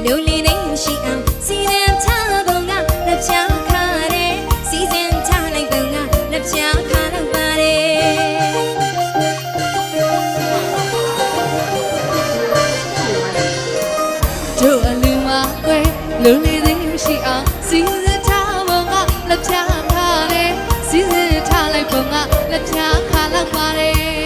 လူလေးနေရှိအောင်စီစဉ်ထားပုံကလက်ချခါတယ်စီစဉ်ထားလိုက်ပုံကလက်ချခါတော့ပါတယ်တို့အလူမကွယ်လူလေးနေရှိအောင်စီစဉ်ထားပုံကလက်ချခါတယ်စီစဉ်ထားလိုက်ပုံကလက်ချခါတော့ပါတယ်